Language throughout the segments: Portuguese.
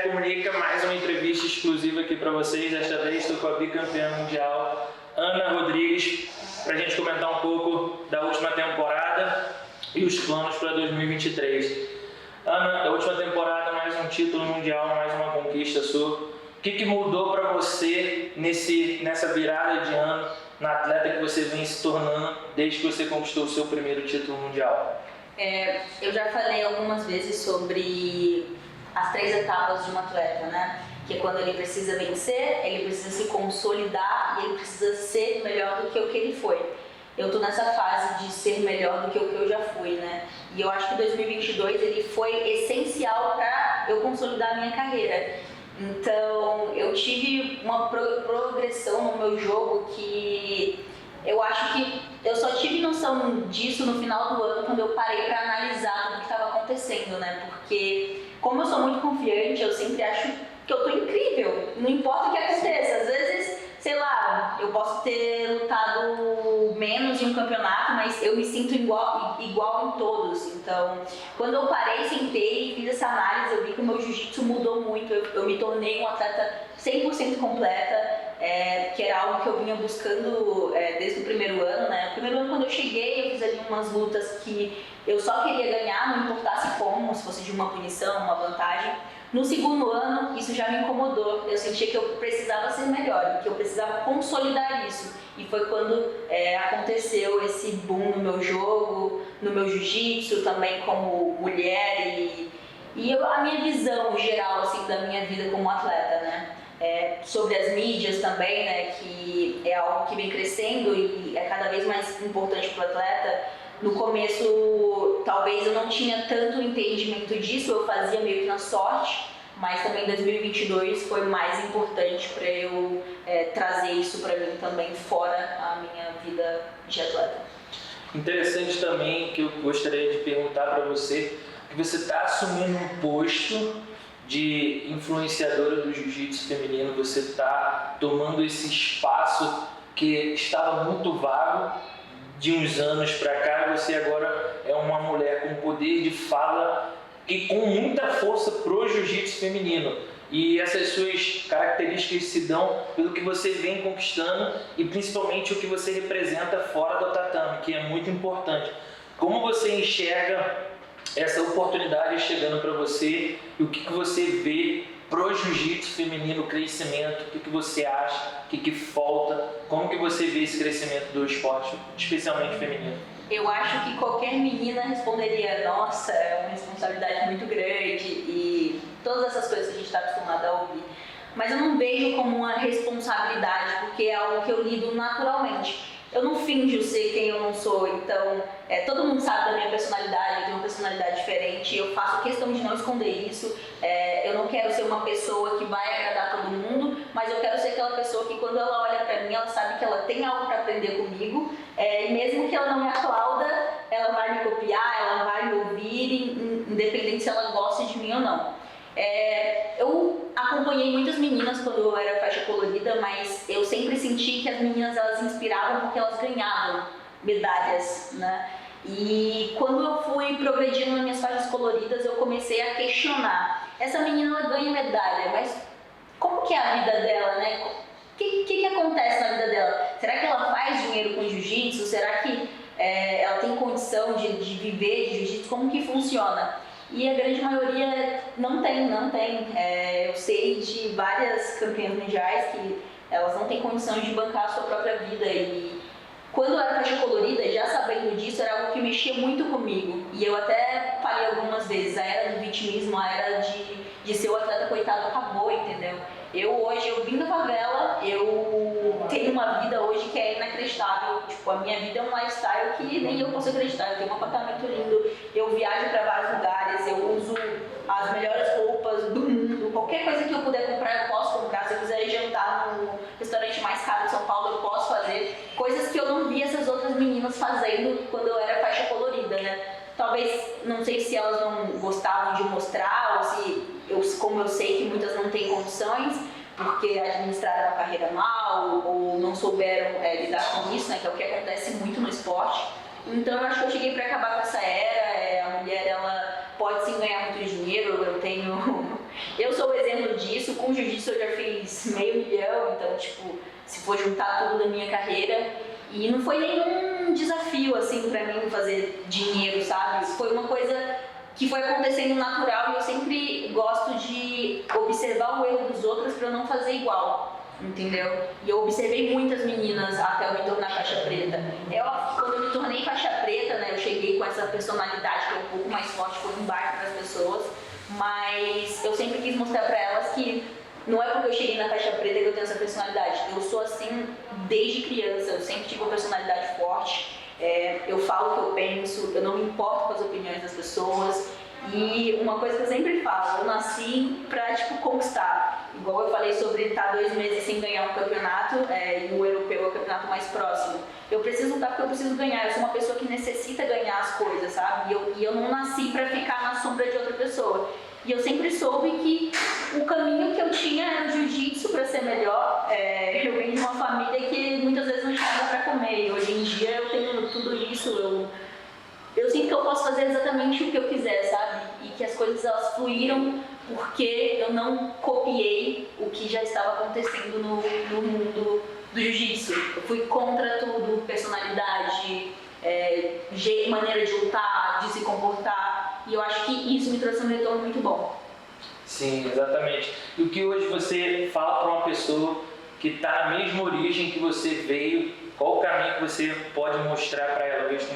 Comunica, mais uma entrevista exclusiva aqui para vocês. Desta vez estou com a bicampeã mundial, Ana Rodrigues, para a gente comentar um pouco da última temporada e os planos para 2023. Ana, da última temporada, mais um título mundial, mais uma conquista sua. O que mudou para você nessa virada de ano, na atleta que você vem se tornando desde que você conquistou o seu primeiro título mundial? Eu já falei algumas vezes sobre as 3 etapas de um atleta, né? Que é quando ele precisa vencer, ele precisa se consolidar e ele precisa ser melhor do que o que ele foi. Eu tô nessa fase de ser melhor do que o que eu já fui, né? E eu acho que 2022 ele foi essencial para eu consolidar a minha carreira. Então, eu tive uma progressão no meu jogo que eu acho que eu só tive noção disso no final do ano, quando eu parei para analisar tudo que estava acontecendo, né? Porque, como eu sou muito confiante, eu sempre acho que eu tô incrível, não importa o que aconteça. Às vezes, sei lá, eu posso ter lutado menos em um campeonato, mas eu me sinto igual em todos. Então, quando eu parei, sentei e fiz essa análise, eu vi que o meu jiu-jitsu mudou muito. Eu me tornei um atleta 100% completa, que era algo que eu vinha buscando desde o primeiro ano, né? No primeiro ano, quando eu cheguei, eu fiz ali umas lutas que eu só queria ganhar, não importasse como, se fosse de uma punição, uma vantagem. No segundo ano, isso já me incomodou. Eu sentia que eu precisava ser melhor, que eu precisava consolidar isso. E foi quando aconteceu esse boom no meu jogo, no meu jiu-jitsu, também como mulher e a minha visão geral assim, da minha vida como atleta, né? Sobre as mídias também, né? Que é algo que vem crescendo e é cada vez mais importante para o atleta. No começo, talvez eu não tinha tanto entendimento disso, eu fazia meio que na sorte, mas também 2022 foi mais importante para eu trazer isso para mim também fora a minha vida de atleta. Interessante também que eu gostaria de perguntar para você, que você está assumindo um posto de influenciadora do jiu-jitsu feminino, você está tomando esse espaço que estava muito vago de uns anos para cá. Você agora é uma mulher com poder de fala e com muita força pro jiu-jitsu feminino. E essas suas características se dão pelo que você vem conquistando e principalmente o que você representa fora do tatame, que é muito importante. Como você enxerga essa oportunidade chegando para você e o que você vê pro jiu-jitsu feminino, o crescimento, o que você acha, o que falta, como que você vê esse crescimento do esporte, especialmente feminino? Eu acho que qualquer menina responderia, nossa, é uma responsabilidade muito grande e todas essas coisas que a gente está acostumada a ouvir. Mas eu não vejo como uma responsabilidade, porque é algo que eu lido naturalmente. Eu não finjo ser quem eu não sou, então todo mundo sabe da minha personalidade, eu tenho uma personalidade diferente, eu faço questão de não esconder isso. Eu não quero ser uma pessoa que vai agradar todo mundo, mas eu quero ser aquela pessoa que quando ela olha pra mim, ela sabe que ela tem algo pra aprender comigo, e mesmo que ela não me aplauda, ela vai me copiar, ela vai me ouvir, independente se ela gosta de mim ou não. Eu acompanhei muitas meninas quando eu era faixa colorida, mas eu sempre senti que as meninas elas inspiravam porque elas ganhavam medalhas, né? E quando eu fui progredindo nas minhas faixas coloridas, eu comecei a questionar. Essa menina ela ganha medalha, mas como que é a vida dela, né? O que acontece na vida dela? Será que ela faz dinheiro com jiu-jitsu? Será que ela tem condição de viver de jiu-jitsu? Como que funciona? E a grande maioria não tem. Eu sei de várias campeãs mundiais que elas não têm condição de bancar a sua própria vida. E quando eu era faixa colorida, já sabendo disso, era algo que mexia muito comigo. E eu até falei algumas vezes, a era do vitimismo, a era de ser o atleta coitado acabou, entendeu? Eu vim da favela, eu tenho uma vida hoje que é inacreditável. Tipo, a minha vida é um lifestyle que nem eu posso acreditar. Eu tenho um apartamento lindo, eu viajo para vários lugares, eu uso as melhores roupas do mundo. Qualquer coisa que eu puder comprar, eu posso comprar. Se eu quiser jantar no restaurante mais caro de São Paulo, eu posso fazer. Coisas que eu não vi essas outras meninas fazendo quando eu era faixa colorida, né? Talvez, não sei se elas não gostavam de mostrar, ou se, como eu sei que muitas não têm condições, porque administraram a carreira mal, ou não souberam lidar com isso, né, que é o que acontece muito no esporte. Então eu acho que eu cheguei para acabar com essa era. A mulher, ela pode sim ganhar muito dinheiro. Eu tenho Eu sou o exemplo disso, com o jiu-jitsu eu já fiz 500 mil, então, tipo, se for juntar tudo da minha carreira, e não foi nenhum desafio, assim, pra mim fazer dinheiro, sabe? Foi uma coisa que foi acontecendo natural e eu sempre gosto de observar o erro dos outros pra eu não fazer igual, entendeu? E eu observei muitas meninas até eu me tornar faixa preta. É óbvio que quando eu me tornei faixa preta, né, eu cheguei com essa personalidade que é um pouco mais forte, foi um baque para as pessoas, mas eu sempre quis mostrar pra elas que não é porque eu cheguei na faixa preta que eu tenho essa personalidade. Eu sou assim desde criança, eu sempre tive uma personalidade forte. Eu falo o que eu penso, eu não me importo com as opiniões das pessoas. E uma coisa que eu sempre falo, eu nasci pra, tipo, conquistar. Igual eu falei sobre estar 2 meses sem ganhar um campeonato, e o europeu é o campeonato mais próximo. Eu preciso lutar porque eu preciso ganhar, eu sou uma pessoa que necessita ganhar as coisas, sabe? E eu não nasci pra ficar na sombra de outra pessoa. E eu sempre soube que o caminho que eu tinha era o jiu-jitsu para ser melhor. Eu venho de uma família que muitas vezes não tinha nada para comer. E hoje em dia eu tenho tudo isso. Eu sinto que eu posso fazer exatamente o que eu quiser, sabe? E que as coisas elas fluíram porque eu não copiei o que já estava acontecendo no mundo do jiu-jitsu. Eu fui contra tudo, personalidade, maneira de lutar, de se comportar. E eu acho que isso me trouxe um retorno muito bom. Sim, exatamente. E o que hoje você fala para uma pessoa que está na mesma origem que você veio, qual o caminho que você pode mostrar para ela? Eu vejo que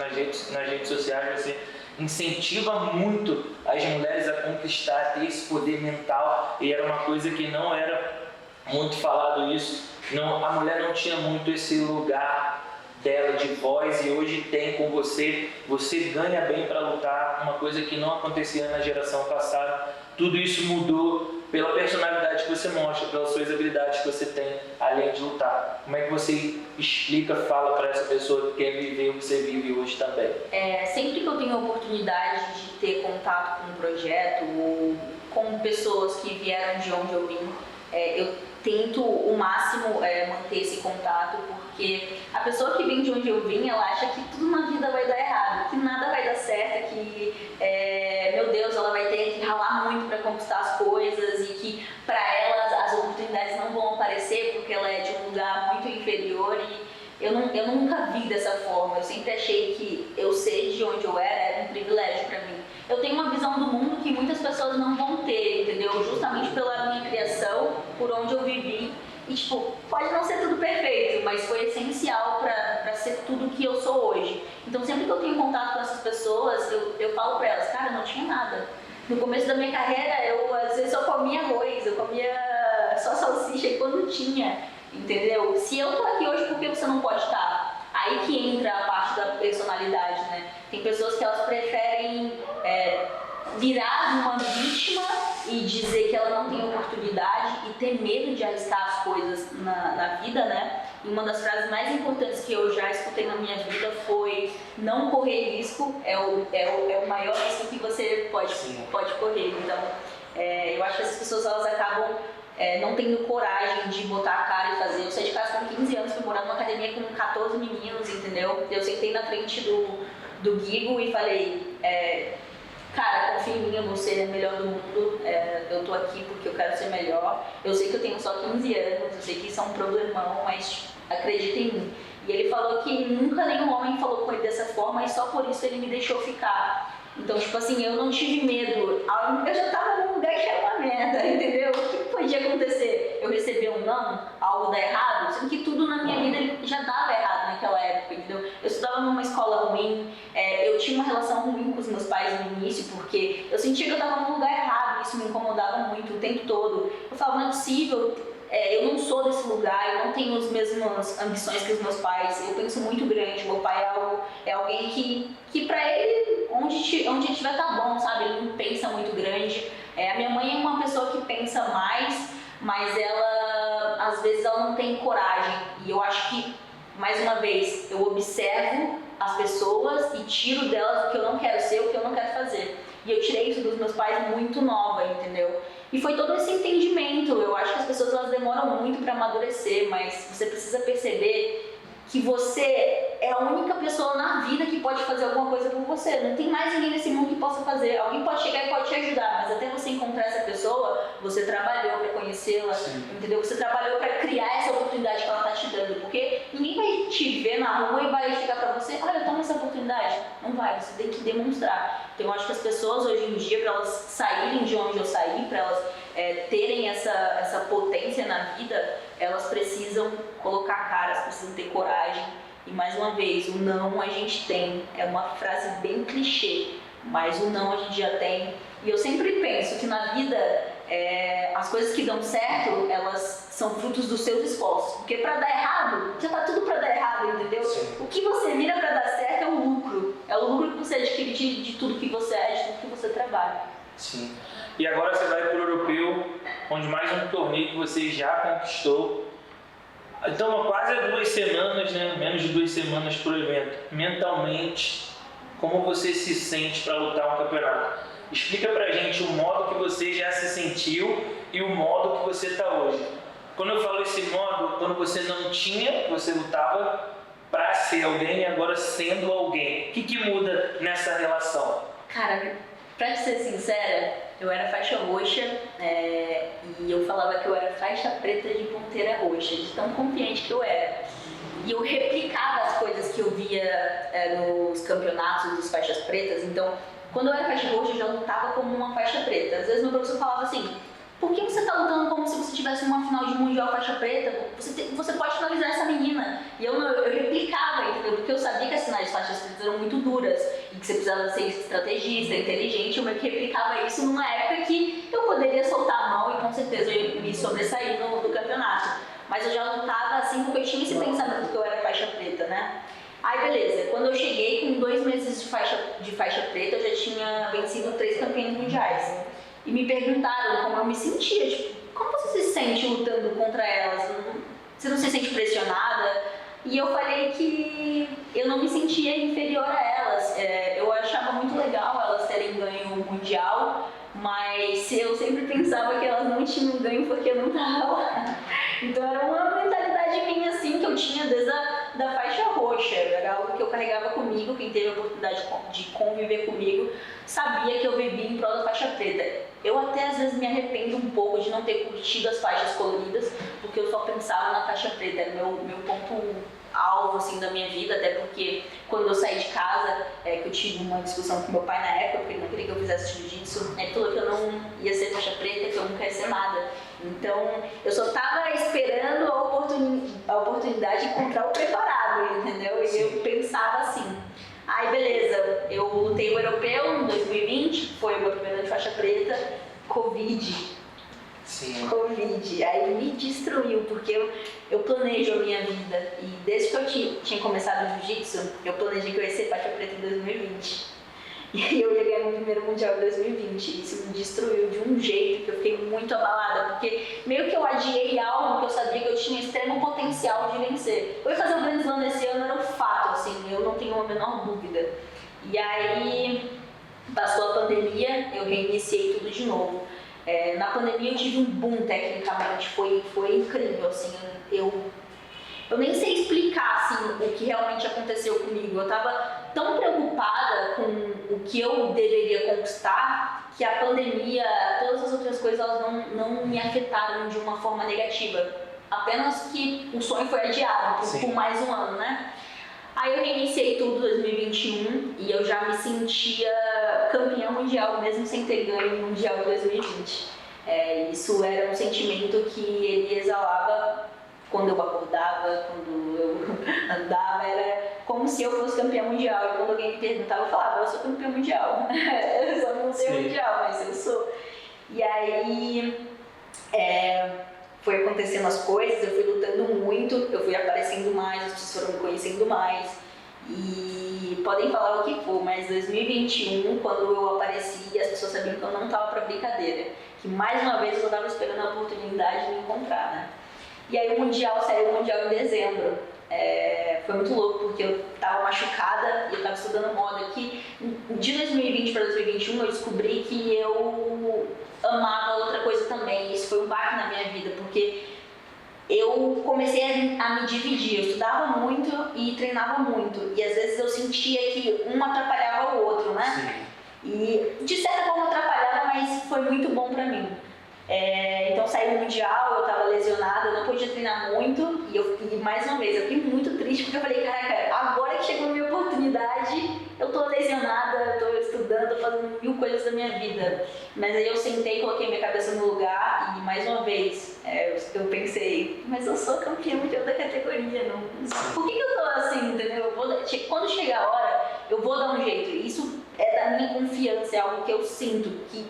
nas redes sociais você incentiva muito as mulheres a conquistar, a ter esse poder mental, e era uma coisa que não era muito falado isso. Não, a mulher não tinha muito esse lugar dela de voz, e hoje tem com você ganha bem para lutar, uma coisa que não acontecia na geração passada. Tudo isso mudou pela personalidade que você mostra, pelas suas habilidades que você tem, além de lutar. Como é que você explica, fala para essa pessoa que quer viver o que você vive hoje também? Sempre que eu tenho a oportunidade de ter contato com um projeto ou com pessoas que vieram de onde eu vim, eu tento o máximo manter esse contato, porque a pessoa que vem de onde eu vim, ela acha que tudo na vida vai dar errado, que nada vai dar certo, que, meu Deus, ela vai ter que ralar muito para conquistar as coisas e que para ela as oportunidades não vão aparecer porque ela é de um lugar muito inferior. E eu nunca vi dessa forma. Eu sempre achei que eu ser de onde eu era um privilégio para mim. Eu tenho uma visão do mundo que muitas pessoas não vão ter, entendeu? Justamente pela minha criação, por onde eu vivi. E, tipo, pode não ser tudo perfeito, mas foi essencial pra ser tudo que eu sou hoje. Então, sempre que eu tenho contato com essas pessoas, eu falo pra elas, cara, não tinha nada. No começo da minha carreira, eu às vezes só comia arroz, eu comia só salsicha e quando tinha, entendeu? Se eu tô aqui hoje, por que você não pode estar? Aí que entra a parte da personalidade, né? Tem pessoas que elas preferem virar uma vítima e dizer que ela não tem oportunidade e ter medo de arriscar as coisas na vida, né? E uma das frases mais importantes que eu já escutei na minha vida foi: não correr risco é o maior risco que você pode correr. Então, eu acho que essas pessoas elas acabam não tendo coragem de botar a cara e fazer. Eu saí de casa com 15 anos, fui morar numa academia com 14 meninos, entendeu? Eu sentei na frente do Guigo e falei, cara, confia em mim, eu vou ser a melhor do mundo, eu tô aqui porque eu quero ser melhor. Eu sei que eu tenho só 15 anos, eu sei que isso é um problemão, mas acredita em mim. E ele falou que nunca nenhum homem falou com ele dessa forma e só por isso ele me deixou ficar. Então, tipo assim, eu não tive medo. Eu já tava num lugar que era uma merda, entendeu? O que podia acontecer? Eu receber um não, algo dar errado, sendo que tudo na minha vida já dava errado naquela época, entendeu? Eu estudava numa escola ruim, eu tinha uma relação ruim com os meus pais no início, porque eu sentia que eu estava num lugar errado, isso me incomodava muito o tempo todo. Eu falava, não é possível, eu não sou desse lugar, eu não tenho as mesmas ambições que os meus pais, eu penso muito grande. Meu pai é alguém que pra ele, onde ele estiver tá bom, sabe? Ele não pensa muito grande. A minha mãe é uma pessoa que pensa mais, mas ela, às vezes, ela não tem coragem. E eu acho que, mais uma vez, eu observo as pessoas e tiro delas o que eu não quero ser, o que eu não quero fazer. E eu tirei isso dos meus pais muito nova, entendeu? E foi todo esse entendimento. Eu acho que as pessoas elas demoram muito para amadurecer, mas você precisa perceber que você é a única pessoa na vida que pode fazer alguma coisa por você. Não tem mais ninguém nesse mundo que possa fazer. Alguém pode chegar e pode te ajudar, mas até você encontrar essa pessoa, você trabalhou para conhecê-la, entendeu? Você trabalhou para criar essa oportunidade que ela tá te dando, porque ninguém vai te ver na rua e vai chegar para você, olha, toma essa oportunidade. Não vai, você tem que demonstrar. Então eu acho que as pessoas hoje em dia, para elas saírem de onde eu saí, para elas terem essa potência na vida, elas precisam colocar a cara, elas precisam ter coragem. E mais uma vez, o não a gente tem, é uma frase bem clichê, mas o não a gente já tem. E eu sempre penso que na vida, as coisas que dão certo, elas são frutos dos seus esforços. Porque para dar errado, já tá tudo para dar errado, entendeu? Sim. O que você vira para dar certo é o lucro. É o lucro que você adquire de tudo que você é, de tudo que você trabalha. Sim. E agora você vai para o Europeu, onde mais um torneio que você já conquistou. Então, quase 2 semanas, né? Menos de 2 semanas para o evento. Mentalmente, como você se sente para lutar um campeonato? Explica pra gente o modo que você já se sentiu e o modo que você está hoje. Quando eu falo esse modo, quando você não tinha, você lutava para ser alguém e agora sendo alguém. O que muda nessa relação? Cara, pra te ser sincera, eu era faixa roxa e eu falava que eu era faixa preta de ponteira roxa, de tão confiante que eu era. E eu replicava as coisas que eu via nos campeonatos dos faixas pretas. Então, quando eu era faixa roxa, eu já lutava como uma faixa preta. Às vezes meu professor falava assim, por que você tá lutando como se você tivesse uma final de mundial faixa preta? Você pode finalizar essa menina. E eu replicava, entendeu? Porque eu sabia que as finais de faixas pretas eram muito duras e que você precisava ser estrategista, inteligente. Eu meio que replicava isso numa época que eu poderia soltar a mão e com certeza eu ia me sobressair no campeonato. Mas eu já lutava assim porque eu tinha esse pensamento que eu era faixa preta, né? Aí beleza, quando eu cheguei com 2 meses de faixa preta, eu já tinha vencido 3 campeões mundiais. E me perguntaram como eu me sentia, tipo, como você se sente lutando contra elas? Você não se sente pressionada? E eu falei que eu não me sentia inferior a elas. Eu achava muito legal elas terem ganho o mundial, mas eu sempre pensava que elas não tinham ganho porque eu não estava lá. Então era uma mentalidade minha assim que eu tinha desde da faixa roxa, era algo que eu carregava comigo. Quem teve a oportunidade de conviver comigo sabia que eu vivia em prol da faixa preta. Eu até às vezes me arrependo um pouco de não ter curtido as faixas coloridas, porque eu só pensava na faixa preta, era meu ponto alvo assim da minha vida, até porque quando eu saí de casa, que eu tive uma discussão com meu pai na época, porque ele não queria que eu fizesse jiu-jitsu, ele falou que eu não ia ser faixa preta, que eu nunca ia ser nada. Então eu só estava esperando a oportunidade de encontrar o preparado, entendeu? E eu pensava assim. Aí beleza, eu lutei o europeu em 2020, foi o meu primeiro ano de faixa preta, Covid. Sim. Covid, aí me destruiu, porque eu planejo a minha vida e desde que eu tinha começado o jiu-jitsu, eu planejei que eu ia ser faixa preta em 2020. E aí eu ia ganhar meu primeiro mundial em 2020. Isso me destruiu de um jeito que eu fiquei muito abalada, porque meio que eu adiei algo que eu sabia que eu tinha extremo potencial de vencer. Eu ia fazer o Grand Slam esse ano, era um fato, assim, eu não tenho a menor dúvida. E aí passou a pandemia, eu reiniciei tudo de novo. Na pandemia eu tive um boom tecnicamente, foi incrível, assim, eu nem sei explicar assim, o que realmente aconteceu comigo. Eu estava tão preocupada com o que eu deveria conquistar que a pandemia, todas as outras coisas, elas não me afetaram de uma forma negativa. Apenas que o sonho foi adiado por mais um ano, né? Aí eu reiniciei tudo em 2021 e eu já me sentia campeã mundial, mesmo sem ter ganho o mundial em 2020. Isso era um sentimento que ele exalava quando eu acordava, quando eu andava, era como se eu fosse campeã mundial. E quando alguém me perguntava, eu falava, eu sou campeã mundial. Eu só não sei mundial, mas eu sou. E aí foi acontecendo as coisas, eu fui lutando muito, eu fui aparecendo mais, as pessoas foram me conhecendo mais. E podem falar o que for, mas 2021, quando eu apareci, as pessoas sabiam que eu não estava para brincadeira. Que mais uma vez eu estava esperando a oportunidade de me encontrar, né? E aí o Mundial saiu em dezembro. Foi muito louco, porque eu estava machucada e eu estava estudando moda aqui. De 2020 para 2021 eu descobri que eu amava outra coisa também. Isso foi um baque na minha vida, porque eu comecei a me dividir. Eu estudava muito e treinava muito. E às vezes eu sentia que um atrapalhava o outro, né? Sim. E de certa forma atrapalhava, mas foi muito bom pra mim. Então saiu o Mundial, eu tava lesionada, eu não podia treinar muito. E mais uma vez, eu fiquei muito triste porque eu falei, caraca, agora que chegou a minha oportunidade, eu tô lesionada, eu tô estudando, fazendo mil coisas da minha vida. Mas aí eu sentei, coloquei minha cabeça no lugar e mais uma vez eu pensei, mas eu sou campeã mundial da categoria, não. Por que eu tô assim, entendeu? Quando chegar a hora, eu vou dar um jeito. Isso é da minha confiança, é algo que eu sinto, que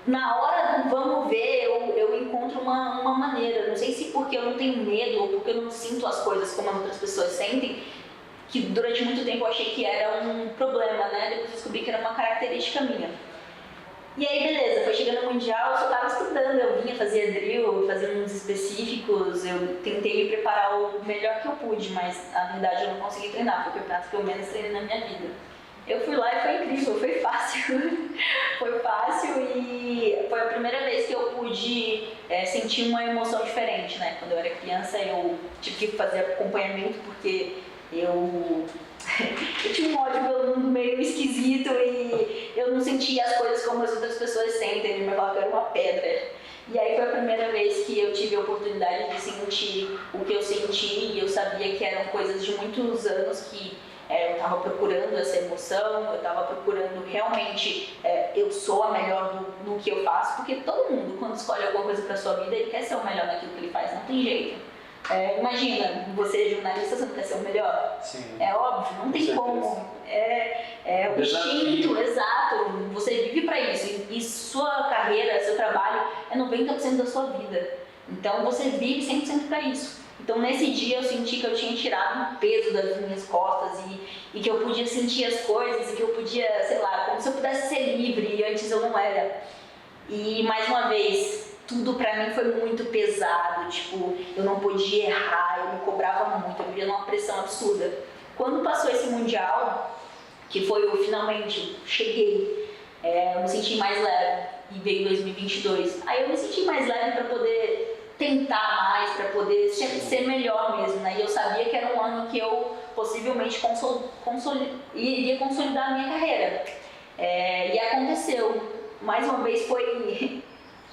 na hora do vamos ver, eu encontro uma maneira. Não sei se porque eu não tenho medo ou porque eu não sinto as coisas como as outras pessoas sentem, que durante muito tempo eu achei que era um problema, né? Depois eu descobri que era uma característica minha. E aí, beleza, foi chegando no Mundial, eu só tava estudando, eu vinha, fazia drill, fazia uns específicos, eu tentei me preparar o melhor que eu pude, mas na verdade eu não consegui treinar, foi o campeonato que eu menos treinei na minha vida. Eu fui lá e foi incrível, foi fácil. Foi fácil e foi a primeira vez que eu pude sentir uma emoção diferente, né? Quando eu era criança eu tive que fazer acompanhamento porque eu tinha um ódio pelo mundo meio esquisito e eu não sentia as coisas como as outras pessoas sentem, ele me falava que eu era uma pedra. E aí foi a primeira vez que eu tive a oportunidade de sentir o que eu senti e eu sabia que eram coisas de muitos anos que eu estava procurando essa emoção, eu estava procurando realmente, eu sou a melhor no que eu faço, porque todo mundo, quando escolhe alguma coisa para sua vida, ele quer ser o melhor naquilo que ele faz, não tem jeito. Imagina, você é jornalista, você não quer ser o melhor? Sim. É óbvio, não tem como. É o instinto, exato, você vive para isso, e sua carreira, seu trabalho é 90% da sua vida. Então você vive 100% para isso. Então nesse dia eu senti que eu tinha tirado um peso das minhas costas e que eu podia sentir as coisas e que eu podia, sei lá, como se eu pudesse ser livre e antes eu não era. E mais uma vez, tudo pra mim foi muito pesado, tipo, eu não podia errar, eu me cobrava muito, eu vivia numa pressão absurda. Quando passou esse Mundial, que foi o finalmente, cheguei, eu me senti mais leve e veio 2022. Aí eu me senti mais leve pra poder tentar mais, para poder ser melhor mesmo, né? E eu sabia que era um ano que eu possivelmente iria consolidar a minha carreira. E aconteceu. Mais uma vez foi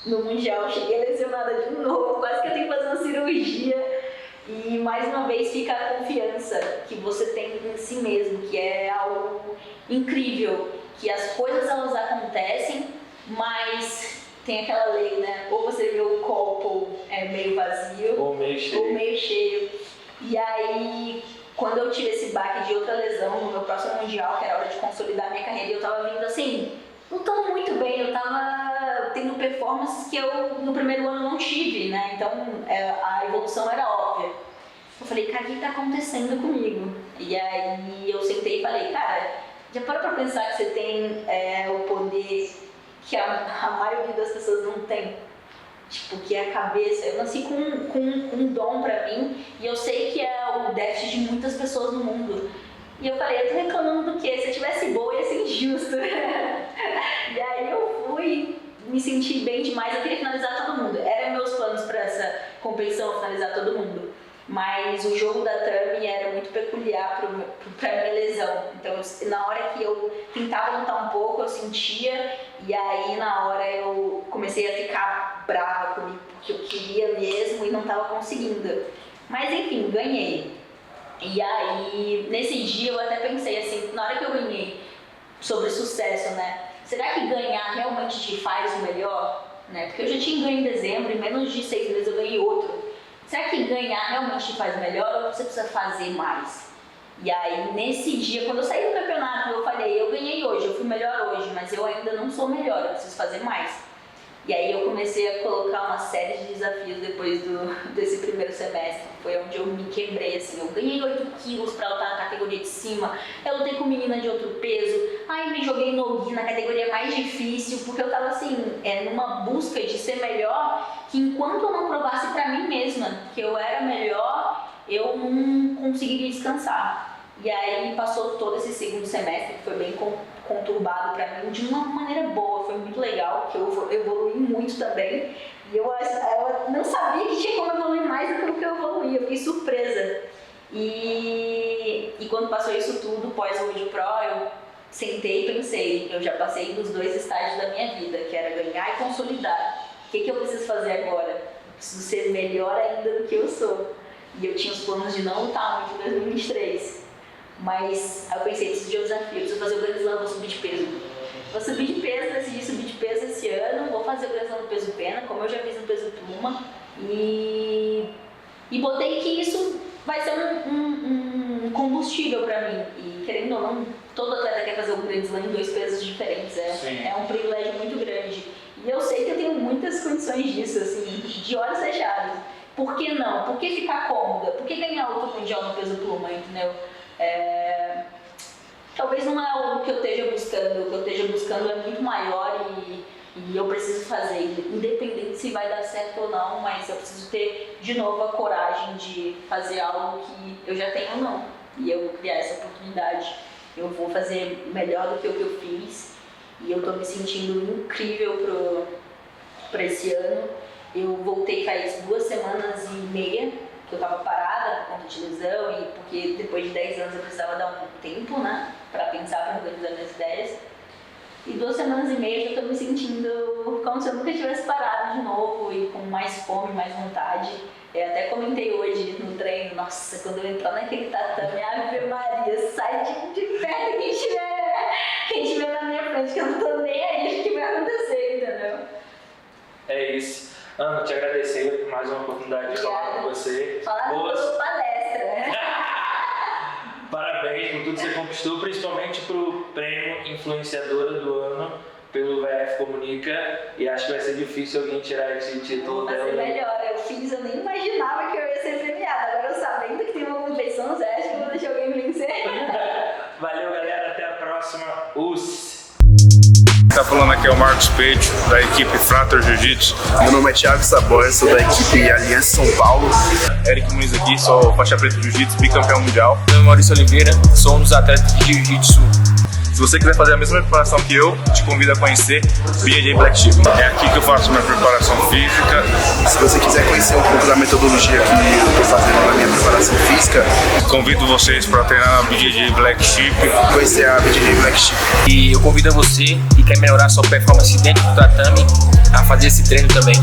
no Mundial, cheguei lesionada de novo, quase que eu tenho que fazer uma cirurgia. E mais uma vez fica a confiança que você tem em si mesmo, que é algo incrível, que as coisas elas acontecem, mas tem aquela lei, né? Ou você vê o copo meio vazio ou meio cheio. E aí, quando eu tive esse baque de outra lesão no meu próximo Mundial, que era a hora de consolidar minha carreira, eu tava vindo assim, lutando muito bem, eu tava tendo performances que eu no primeiro ano não tive, né? Então a evolução era óbvia. Eu falei, cara, o que tá acontecendo comigo? E aí eu sentei e falei, cara, já parou pra pensar que você tem o poder que a maioria das pessoas não tem? Tipo, que é a cabeça. Eu nasci com um dom pra mim e eu sei que é o déficit de muitas pessoas no mundo. E eu falei, eu tô reclamando do quê? Se eu tivesse boa ia ser injusto. E aí eu fui, me senti bem demais, eu queria finalizar todo mundo. Eram meus planos pra essa competição, finalizar todo mundo. Mas o jogo da Tami era muito peculiar pra minha lesão. Então, na hora que eu tentava lutar um pouco, eu sentia, e aí na hora eu comecei a ficar brava comigo, porque eu queria mesmo e não estava conseguindo. Mas enfim, ganhei. E aí, nesse dia eu até pensei assim, na hora que eu ganhei, sobre sucesso, né? Será que ganhar realmente te faz o melhor? Né? Porque eu já tinha ganho em dezembro, em menos de 6 meses eu ganhei outro. Será que ganhar realmente te faz melhor ou você precisa fazer mais? E aí, nesse dia, quando eu saí do campeonato, eu falei, eu ganhei hoje, eu fui melhor hoje, mas eu ainda não sou melhor, eu preciso fazer mais. E aí eu comecei a colocar uma série de desafios depois desse primeiro semestre. Foi onde eu me quebrei, assim. Eu ganhei 8 quilos pra lutar na categoria de cima. Eu lutei com menina de outro peso. Aí me joguei no gi na categoria mais difícil, porque eu tava, assim, numa busca de ser melhor, que enquanto eu não provasse pra mim mesma que eu era melhor, eu não conseguiria descansar. E aí passou todo esse segundo semestre, que foi bem conturbado pra mim, de uma maneira boa, foi muito legal, que eu evoluí muito também. E eu não sabia que tinha como evoluir mais do que eu evoluí, eu fiquei surpresa. E quando passou isso tudo, pós o Weed Pro, eu sentei e pensei, eu já passei dos 2 estágios da minha vida, que era ganhar e consolidar. O que eu preciso fazer agora? Eu preciso ser melhor ainda do que eu sou. E eu tinha os planos de não lutar muito em 2023. Mas eu pensei, preciso de um desafio, preciso fazer o Grand Slam, vou subir de peso. Vou subir de peso, decidi subir de peso esse ano, vou fazer o Grand Slam no peso pena, como eu já fiz no peso pluma. E botei que isso vai ser um combustível pra mim. E querendo ou não, todo atleta quer fazer o Grand Slam em 2 pesos diferentes. É um privilégio muito grande. E eu sei que eu tenho muitas condições disso, assim, de olhos fechados. Por que não? Por que ficar cômoda? Por que ganhar outro mundial no peso pluma, entendeu? Talvez não é algo que eu esteja buscando. O que eu esteja buscando é muito maior e eu preciso fazer, independente se vai dar certo ou não, mas eu preciso ter de novo a coragem de fazer algo que eu já tenho ou não. E eu vou criar essa oportunidade. Eu vou fazer melhor do que o que eu fiz e eu tô me sentindo incrível para esse ano. Eu voltei faz 2 semanas e meia que eu tava parada por conta de lesão e porque depois de 10 anos eu precisava dar um tempo, né, para pensar, para organizar minhas ideias. E 2 semanas e meia eu já tô me sentindo como se eu nunca tivesse parado de novo e com mais fome, mais vontade. Eu até comentei hoje no treino, nossa, quando eu entrar naquele tatame, Ave Maria, sai de perto quem estiver na minha frente, que eu não tô nem aí o que vai acontecer, entendeu? É isso. Ana, te agradecer por mais uma oportunidade de falar com você. Falar da sua palestra, né? Parabéns por tudo que você conquistou, principalmente pro prêmio Influenciadora do Ano pelo VF Comunica, e acho que vai ser difícil alguém tirar esse título dela. Vai ser melhor, eu nem imaginava que eu ia ser premiada, agora eu sabendo que tem uma competição, você acha que eu vou deixar alguém me vencer? Valeu, galera, até a próxima. Tá falando aqui é o Marcos Peito, da equipe Frater Jiu-Jitsu. Meu nome é Thiago Saboia, sou da equipe Aliança São Paulo. Eric Muniz aqui, sou faixa preta de Jiu-Jitsu, bicampeão mundial. Meu nome é Maurício Oliveira, sou um dos atletas de Jiu-Jitsu. Se você quiser fazer a mesma preparação que eu, te convido a conhecer BJJ Black Sheep. É aqui que eu faço minha preparação física. Se você quiser conhecer um pouco da metodologia que eu estou fazendo na minha preparação física, Convido vocês para treinar na BJJ Black Sheep. conhecer a BJJ Black Sheep. E eu convido a você que quer melhorar sua performance dentro do tatame a fazer esse treino também.